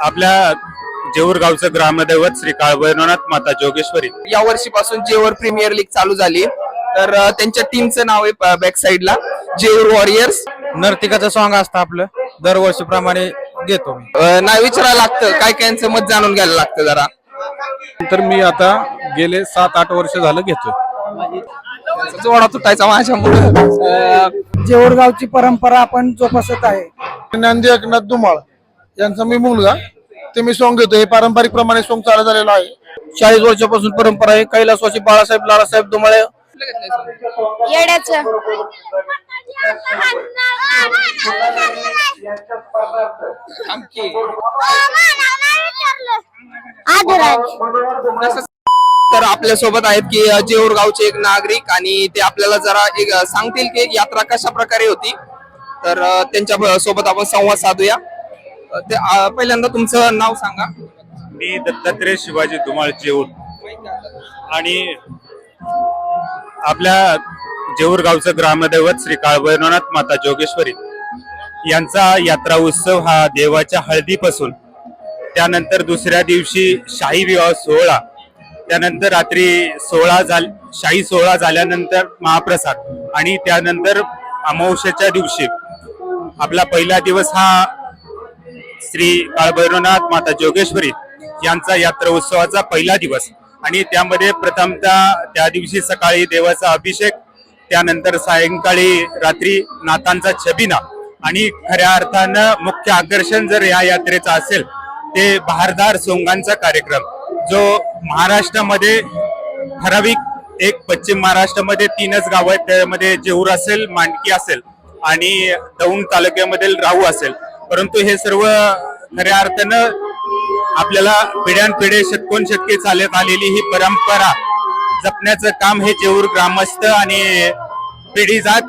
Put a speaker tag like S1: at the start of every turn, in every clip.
S1: आपल्या जेऊर गावचं ग्रामदैवत श्री काळभैरवनाथ माता जोगेश्वरी
S2: या वर्षीपासून जेऊर प्रीमियर लीग चालू झाली, तर त्यांच्या टीमचं नाव आहे बॅक साइडला जेऊर वॉरियर्स.
S3: नर्तिकाचं सॉन्ग असतं आपलं दरवर्षीप्रमाणे घेतो मी.
S2: नाही विचारायला लागतं, काय कायांचं मत जाणून घ्यायला लागतं जरा.
S3: तर मी आता गेले 7-8 वर्ष झालं घेतोय.
S2: जोडा तुटायचा माझ्यामुळे.
S4: जेऊर गावची परंपरा आपण जोपासत आहे.
S5: ज्ञानदेव एकनाथ धुमाळ यांचा मी मुलगा, ते मी सॉन्ग घेतो. हे पारंपरिक प्रमाणे सॉन्ग चालू झालेलं आहे.
S3: 40 वर्षापासून परंपरा आहे. कैलासवासी बाळासाहेब लालासाहेब धुमाळे.
S6: येड्याचं
S2: तर आपल्या सोबत आहेत की जेऊर गावचे एक नागरिक, आणि ते आपल्याला जरा एक सांगतील की यात्रा कशा प्रकारे होती. तर त्यांच्या सोबत आपण संवाद साधूया. पहिल्यांदा तुमचं नाव सांगा.
S1: मी दत्तात्रय शिवाजी धुमाळ जेऊर, आणि आपल्या जेऊर गावचं ग्रामदैवत श्री काळभैरवनाथ माता जोगेश्वरी यांचा यात्रा उत्सव हा देवाच्या हळदीपासून, त्यानंतर दुसऱ्या दिवशी शाही विवाह सोहळा, त्यानंतर रात्री शाही सोहळा झाल्यानंतर महाप्रसाद, आणि त्यानंतर अमावस्येच्या दिवशी आपला पहिला दिवस हा श्री काळभैरवनाथ माता जोगेश्वरी यांचा यात्रा उत्सवाचा पहिला दिवस. आणि त्यामध्ये प्रथमतः त्या दिवशी सकाळी देवाचा अभिषेक, त्यानंतर सायंकाळी रात्री नाथांचा छबिना, आणि खऱ्या अर्थानं मुख्य आकर्षण जर या यात्रेचा असेल ते बहारदार सोंगांचा कार्यक्रम, जो महाराष्ट्रामध्ये ठराविक एक पश्चिम महाराष्ट्रामध्ये 3च गाव आहेत. त्यामध्ये जेऊर असेल, मांडकी असेल, आणि दौंड तालुक्यामधील राहू असेल. परंतु हे सर्व खऱ्या अर्थानं आपल्याला पिढ्यानपिढे शतकोनशतके चालत आलेली ही परंपरा जपण्याचं काम हे जेऊर ग्रामस्थ आणि पिढी जात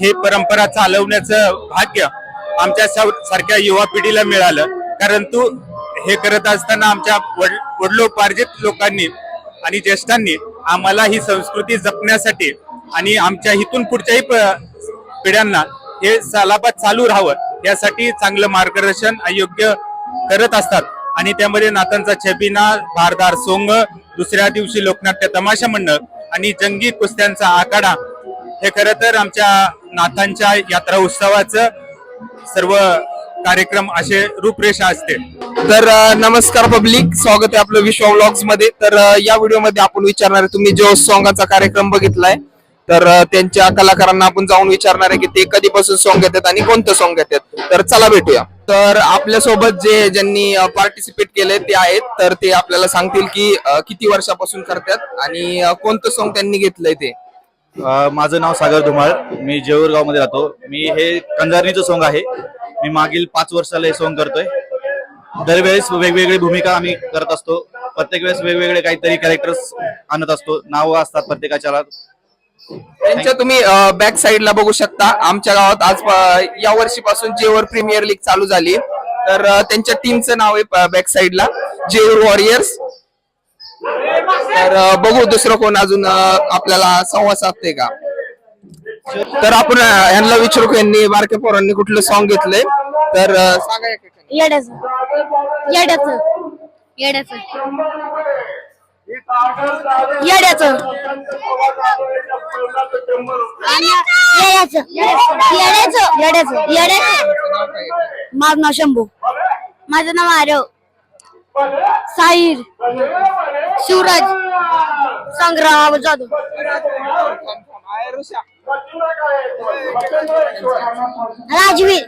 S1: हे परंपरा चालवण्याचं भाग्य आमच्या सारख्या युवा पिढीला मिळालं. परंतु हे करत असताना आमच्या वडिलोपार्जित लोकांनी आणि ज्येष्ठांनी आम्हाला ही संस्कृती जपण्यासाठी आणि आमच्या इथून पुढच्याही पिढ्यांना हे सालाबाद चालू राहावं यासाठी चांगलं मार्गदर्शन अयोग्य करत असतात. आणि त्यामध्ये नाथांचा छबिना, भारदार सोंग, दुसऱ्या दिवशी लोकनाट्य तमाशा मंडळ आणि जंगी कुस्त्यांचा आखाडा, हे खरं तर आमच्या नाथांच्या यात्रा उत्सवाचं सर्व कार्यक्रम असे रूपरेषा असते.
S2: तर नमस्कार पब्लिक, स्वागत आहे आपलं विश्वा व्लॉग्स मध्ये. तर या व्हिडिओ मध्ये आपण विचारणार आहे, तुम्ही जो सॉंगाचा कार्यक्रम बघितलाय, तर त्यांच्या कलाकारांना आपण जाऊन विचारणार आहे की ते कधीपासून सॉंग घेतात आणि कोणतं सॉंग घेतात. तर चला भेटूया. तर आपल्या सोबत ज्यांनी पार्टिसिपेट केले ते आहेत, तर ते आपल्याला सांगतील की किती वर्षापासून करतात आणि कोणतं सॉंग त्यांनी घेतलंय ते.
S7: माझं नाव सागर धुमाळ, मी जेऊर गाव मध्ये राहतो. मी हे कंजारणीचं सॉंग आहे. मी मागील 5 वर्षाला हे सॉंग करतोय. दरवेळेस वेगवेगळी भूमिका आम्ही करत असतो. प्रत्येक वेळेस वेगवेगळे काहीतरी कॅरेक्टर्स आणत असतो. नाव असतात प्रत्येकाच्या.
S2: त्यांच्या तुम्ही बॅक साइडला बघू शकता. आमच्या गावात आज या वर्षीपासून जेऊर प्रीमियर लीग चालू झाली, तर त्यांच्या टीमचं नाव आहे बॅक साइडला जेऊर वॉरियर्स. तर बघू दुसरं कोण अजून आपल्याला संवाद साधते का. तर आपण यांना विचारू यांनी बारक्या पोरांनी कुठलं सॉंग घेतलंय. तर सांगा.
S6: येड्याचं येड्याचं येड्याचं येड्याचं येड्याचं येड्याचं येड्याचं. माझं नाव शंभू. माझं नाव आरव. साहिर, शिवराज, संग्राम जाधव. राजवीर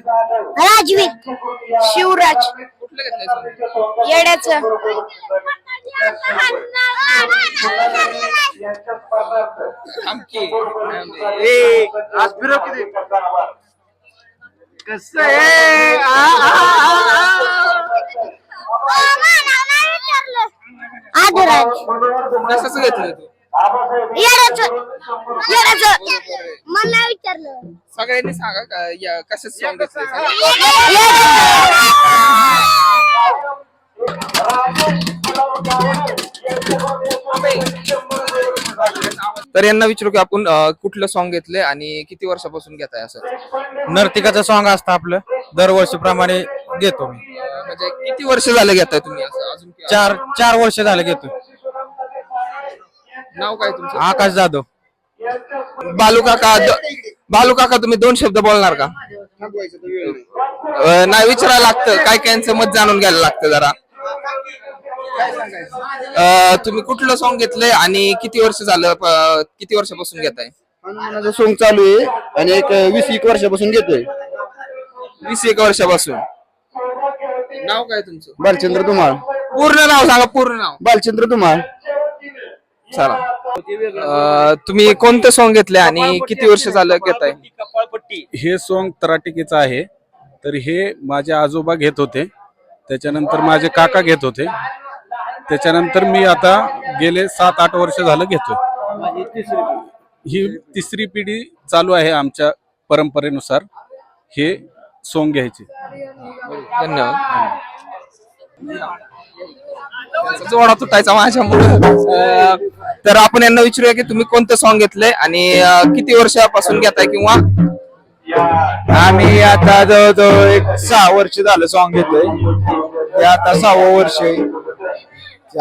S6: राजवीर शिवराज. येड्याचं आदराज.
S2: कशाचं घेतलंय तू.
S6: येड्याचं येड्याचं मला विचारलं.
S2: सगळ्यांनी सांगा कशाचं सॉंग घेतलंय. तर यांना विचारू की आपण कुठलं सॉन्ग घेतले आणि किती वर्षापासून घेताय असं?
S8: नर्तिकाचं सॉन्ग असतं आपलं दरवर्षीप्रमाणे घेतो मी.
S2: म्हणजे किती वर्ष झालं घेताय तुम्ही असं अजून
S8: चार वर्ष झालं घेतो.
S2: नाव काय तुमचं?
S8: आकाश जाधव.
S2: बालू काका तुम्ही 2 शब्द बोलणार का? नाही विचारायला लागतं, काय कायांचं मत जाणून घ्यायला लागतं जरा. तुम्ही कुठलं सॉन्ग घेतलंय आणि किती वर्ष झालं, किती वर्षापासून घेताय?
S9: हनुमानाचं सॉन्ग चालू आहे आणि एक 20-21 वर्षापासून घेतोय.
S2: 20-21 वर्षापासून. नाव काय तुमचं?
S9: बालचंद्र धुमाळ.
S2: पूर्ण नाव सांगा, पूर्ण नाव.
S9: बालचंद्र धुमाळ.
S2: चला. तुम्ही कोणतं सॉन्ग घेतलंय आणि किती वर्ष झालं घेताय?
S3: हे सॉन्ग तराटिकेचं आहे. तर हे माझे आजोबा घेत होते, त्याच्यानंतर माझे काका घेत होते, त्याच्यानंतर मी आता गेले 7-8 वर्ष झालं घेतोय. ही तिसरी पिढी चालू आहे आमच्या परंपरेनुसार हे सॉन्ग घ्यायचे.
S2: धन्यवाद. जोडा तुटायचा माझ्यामुळे. तर आपण यांना विचारूया की तुम्ही कोणतं सॉन्ग घेतलंय आणि किती वर्षापासून घेताय किंवा?
S9: आम्ही आता जवळजवळ एक 6 वर्ष झालं सॉन्ग घेतोय. ते आता 6वं वर्ष आहे.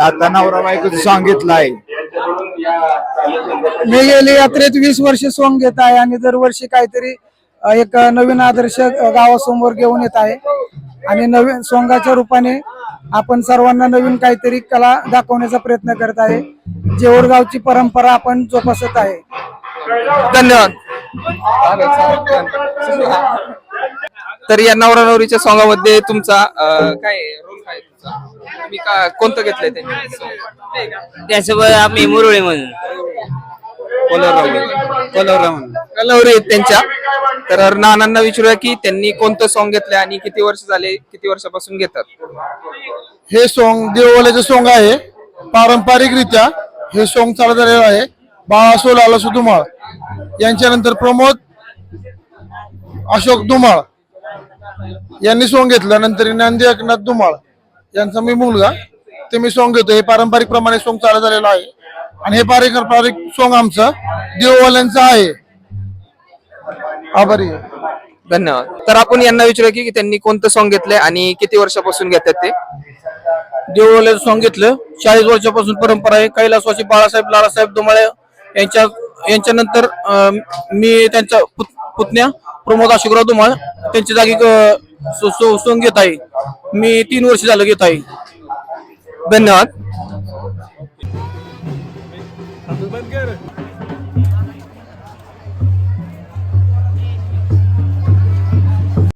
S9: आता नवरा बायकोचं सॉन्ग घेतलं आहे.
S4: मी गेली यात्रेत 20 वर्ष सॉन्ग घेत आहे आणि दरवर्षी काहीतरी एक नवीन आदर्श गावासमोर घेऊन येत आहे आणि नवीन सोंगाच्या रूपाने आपण सर्वांना नवीन काहीतरी कला दाखवण्याचा प्रयत्न करत आहे. जेऊर गावची परंपरा आपण जोपासत आहे.
S2: धन्यवाद. तर या नवरा नवरीच्या सॉंगामध्ये तुमचा काय रोल काय तुमचा? तुम्ही कोणतं घेतलंय त्यांनी?
S8: त्यासोबत आम्ही मुरळी म्हणून
S2: कलवरी आहेत त्यांच्या. तर नानांना विचारूया की त्यांनी कोणतं सॉन्ग घेतलंय आणि किती वर्ष झाले, किती वर्षापासून घेतात?
S5: हे सॉन्ग देववाल्याचं सॉन्ग आहे. पारंपरिकरित्या हे सॉन्ग चालत आलेलं आहे. बाळासो लालासो धुमाळ यांच्यानंतर प्रमोद अशोक धुमाळ यांनी सॉन्ग घेतलं. नंतर ज्ञानदेव एकनाथ धुमाळ यांचा मी मुलगा, ते मी सॉन्ग घेतो. हे पारंपरिक प्रमाणे सॉन्ग चालत आलेलं आहे आणि हे पारंपरिक सॉन्ग आमचं देववाल्यांचं आहे. आभारी आहे.
S2: धन्यवाद. तर आपण यांना विचारूया की त्यांनी कोणतं सॉन्ग घेतलंय आणि किती वर्षापासून घेतात ते?
S8: देवळाचं सॉन्ग घेतलं. 40 वर्षापासून परंपरा आहे. कैलासवासी बाळासाहेब लालासाहेब धुमाळे यांच्यानंतर मी त्यांचा पुतण्या प्रमोद अशोकराव धुमाळ त्यांच्या जागी सॉन्ग घेत आहे. मी 3 वर्ष झालं घेत आहे.
S2: धन्यवाद.